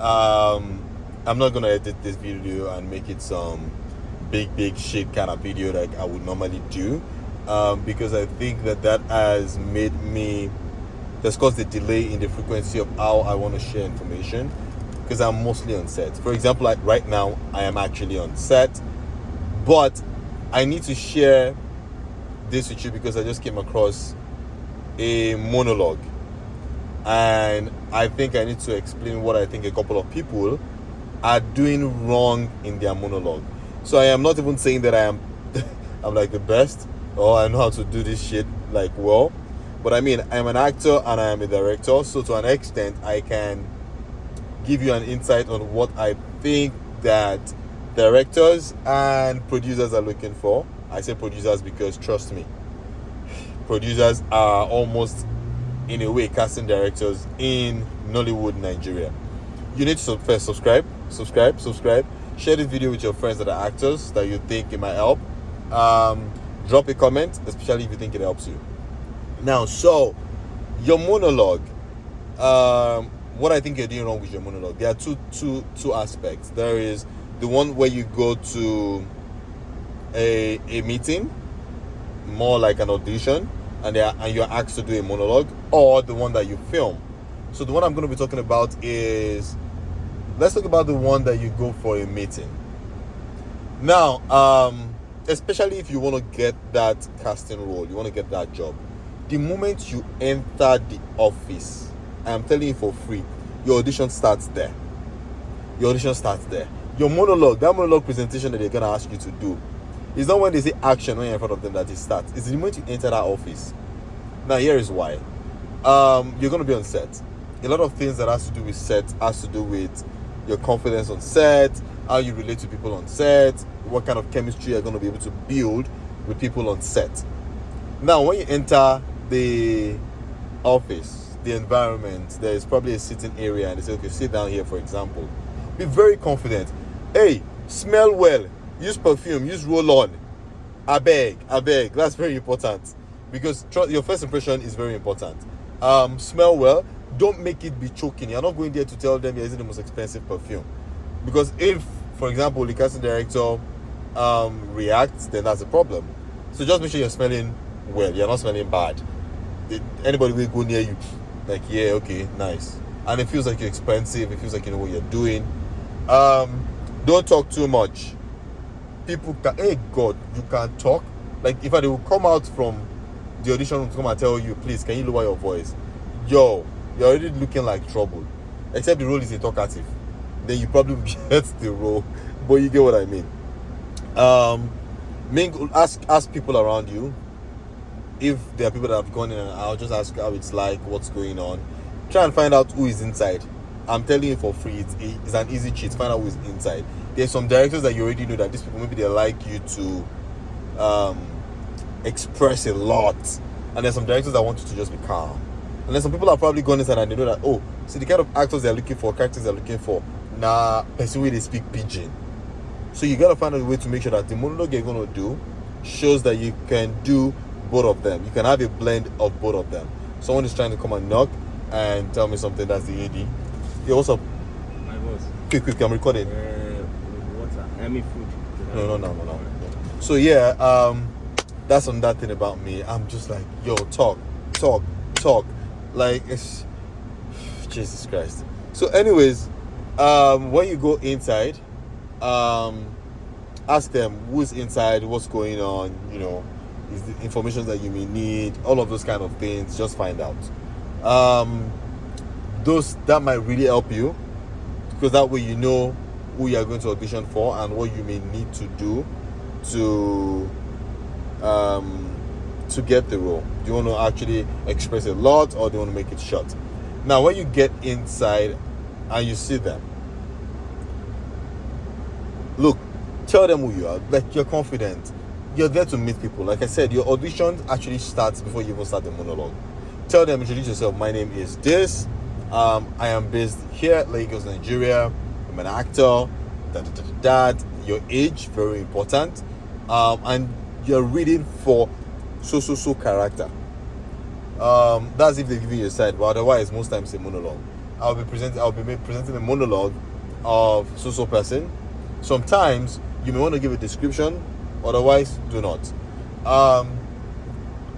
I'm not gonna edit this video and make it some big shit kind of video like I would normally do, because I think that has made me, that's caused the delay in the frequency of how I want to share information, because I'm mostly on set. For example, like right now I am actually on set, but I need to share this with you because I just came across a monologue, and I think I need to explain what I think a couple of people are doing wrong in their monologue. So I am not even saying that I'm like the best, or I know how to do this shit like well, but I mean, I'm an actor and I am a director, so to an extent I can give you an insight on what I think that directors and producers are looking for. I say producers because trust me, producers are almost in a way casting directors in Nollywood, Nigeria. You need to first subscribe. Share this video with your friends that are actors that you think it might help. Drop a comment, especially if you think it helps you. Now, so your monologue. What I think you're doing wrong with your monologue. There are two aspects. There is the one where you go to a meeting, more like an audition, and you're asked to do a monologue, or the one that you film. So the one I'm going to be talking about is, let's talk about the one that you go for a meeting. Now, especially if you want to get that casting role, you want to get that job, the moment you enter the office, I'm telling you for free, your audition starts there. Your monologue, that monologue presentation that they're going to ask you to do, it's not when they say action when you're in front of them that it starts. It's the moment you enter that office. Now, here is why. You're going to be on set. A lot of things that has to do with set has to do with your confidence on set, how you relate to people on set, what kind of chemistry you're going to be able to build with people on set. Now, when you enter the office, the environment, there is probably a sitting area, and they say, okay, sit down here, for example. Be very confident. Hey, smell well. Use perfume. Use roll-on. I beg. That's very important, because your first impression is very important. Smell well. Don't make it be choking. You're not going there to tell them you're using the most expensive perfume, because if, for example, the casting director reacts, then that's a problem. So just make sure you're smelling well. You're not smelling bad. Anybody will go near you like, yeah, okay, nice, and it feels like you're expensive. It feels like you know what you're doing. Don't talk too much. People can, hey God, you can't talk. Like if I will come out from the audition room to come and tell you, please, can you lower your voice? Yo, you're already looking like trouble. Except the role is a talkative, then you probably get the role. But you get what I mean. Ask people around you. If there are people that have gone in and out, just ask how it's like, what's going on. Try and find out who is inside. I'm telling you for free, it's an easy cheat. Find out who is inside. There's some directors that you already know that these people, maybe they like you to express a lot, and there's some directors that want you to just be calm. And then some people are probably gone inside and they know that, oh, see the kind of actors they're looking for, characters they're looking for, person way they speak pidgin. So you gotta find a way to make sure that the monologue you're gonna do shows that you can do both of them. You can have a blend of both of them. Someone is trying to come and knock and tell me something. That's the AD. Yeah, what's up? My boss. Quick, I'm recording. Water. I mean food. No. So yeah, that's on that thing about me. I'm just like, yo, talk. Like, it's Jesus Christ. So anyways, when you go inside, ask them who's inside, what's going on, you know, is the information that you may need, all of those kind of things. Just find out. Those that might really help you, because that way you know who you are going to audition for and what you may need to do to get the role. Do you want to actually express a lot, or do you want to make it short? Now, when you get inside and you see them, look, tell them who you are. Like, you're confident. You're there to meet people. Like I said, your audition actually starts before you even start the monologue. Tell them, introduce yourself. My name is this. I am based here at Lagos, Nigeria. I'm an actor. Your age, very important. And you're reading for so character. That's if they're giving you a side, but otherwise most times a monologue. I'll be presenting a monologue of so person. Sometimes you may want to give a description, otherwise do not.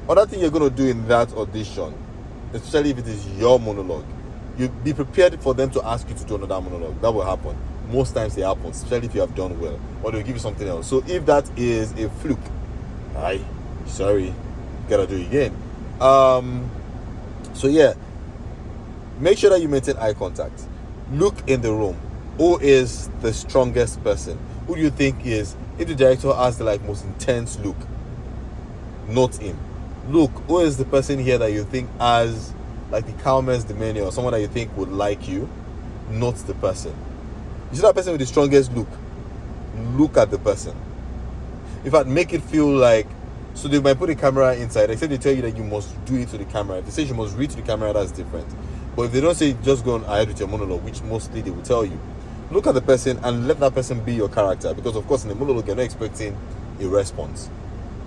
Other thing you're going to do in that audition, especially if it is your monologue, you be prepared for them to ask you to do another monologue. That will happen. Most times it happens, especially if you have done well, or they'll give you something else. So if that is a fluke, sorry, gotta do it again. So yeah, make sure that you maintain eye contact. Look in the room. Who is the strongest person? Who do you think is, if the director has the most intense look, note him. Look, who is the person here that you think has the calmest demeanor, or someone that you think would like you? Note the person. You see that person with the strongest look? Look at the person. In fact, make it feel like, so they might put a camera inside, except they tell you that you must do it to the camera. If they say you must read to the camera, that's different. But if they don't say just go on ahead with your monologue, which mostly they will tell you, look at the person and let that person be your character. Because of course in the monologue you're not expecting a response.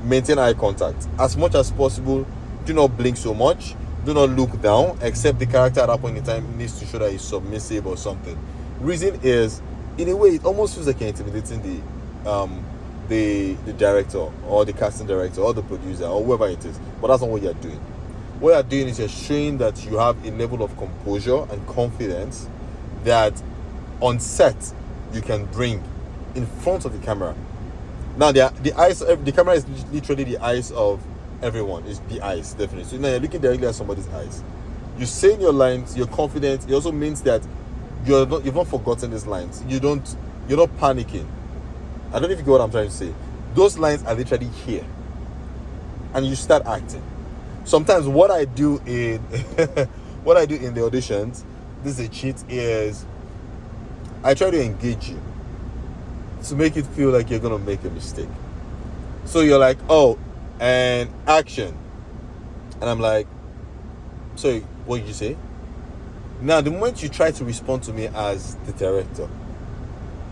Maintain eye contact. As much as possible, do not blink so much. Do not look down, except the character at that point in time needs to show that he's submissive or something. Reason is, in a way, it almost feels like you're intimidating the director or the casting director or the producer or whoever it is. But that's not what you're doing. What you're doing is you're showing that you have a level of composure and confidence that on set you can bring in front of the camera. Now the camera is literally the eyes of everyone. It's the eyes, definitely. So now you're looking directly at somebody's eyes. You're saying your lines, you're confident. It also means that you've not forgotten these lines. You're not panicking. I don't know if you get what I'm trying to say. Those lines are literally here. And you start acting. Sometimes what I do in the auditions, this is a cheat, is I try to engage you to make it feel like you're gonna make a mistake. So you're like, oh, and action. And I'm like, sorry, what did you say? Now the moment you try to respond to me as the director,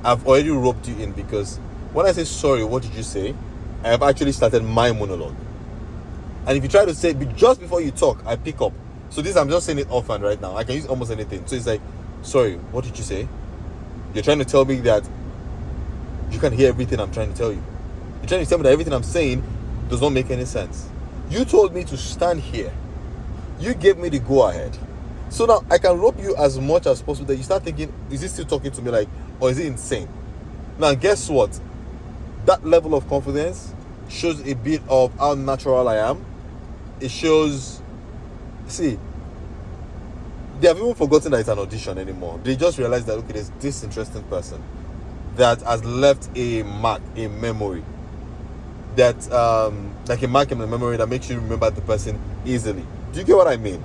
I've already roped you in, because when I say sorry, what did you say? I have actually started my monologue. And if you try to say just before you talk, I pick up. So this, I'm just saying it offhand right now. I can use almost anything. So it's like, sorry, what did you say? You're trying to tell me that you can hear everything I'm trying to tell you. You're trying to tell me that everything I'm saying does not make any sense. You told me to stand here. You gave me the go ahead. So now I can rope you as much as possible that you start thinking, is he still talking to me or is he insane? Now guess what? That level of confidence shows a bit of how natural I am. It shows, see, they have even forgotten that it's an audition anymore. They just realize that, okay, there's this interesting person that has left a mark, a memory, that like a mark in the memory that makes you remember the person easily. Do you get what I mean?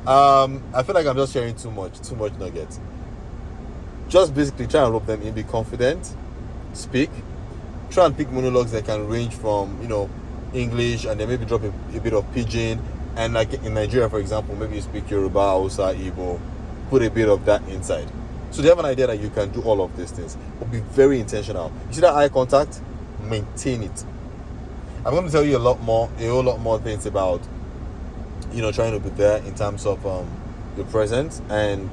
I feel like I'm just sharing too much nuggets. Just basically try and rope them in, be confident, speak, try and pick monologues that can range from, English, and then maybe drop a bit of pidgin. And like in Nigeria, for example, maybe you speak Yoruba, Hausa, Igbo, put a bit of that inside. So they have an idea that you can do all of these things, but be very intentional. You see that eye contact? Maintain it. I'm going to tell you a whole lot more things about, trying to be there in terms of your presence and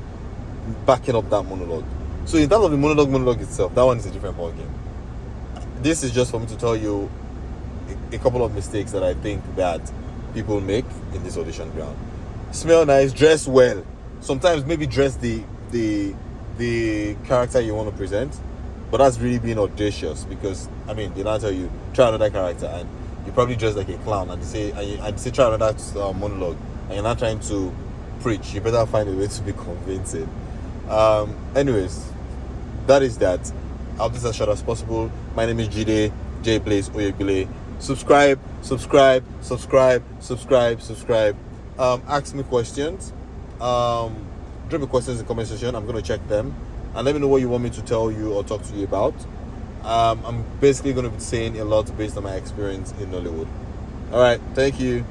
backing up that monologue. So in terms of the monologue itself, that one is a different ballgame. This is just for me to tell you a couple of mistakes that I think that people make in this audition ground. Smell nice, dress well. Sometimes maybe dress the character you want to present, but that's really being audacious, because they not tell you try another character and you probably dress like a clown, and they say try another monologue, and you're not trying to preach. You better find a way to be convincing. Anyways, that is that. I'll do this as short as possible. My name is Jide J Blaze Oyegbile. Subscribe. Ask me questions. Drop your questions in the comment section. I'm going to check them. And let me know what you want me to tell you or talk to you about. I'm basically going to be saying a lot based on my experience in Nollywood. Alright, thank you.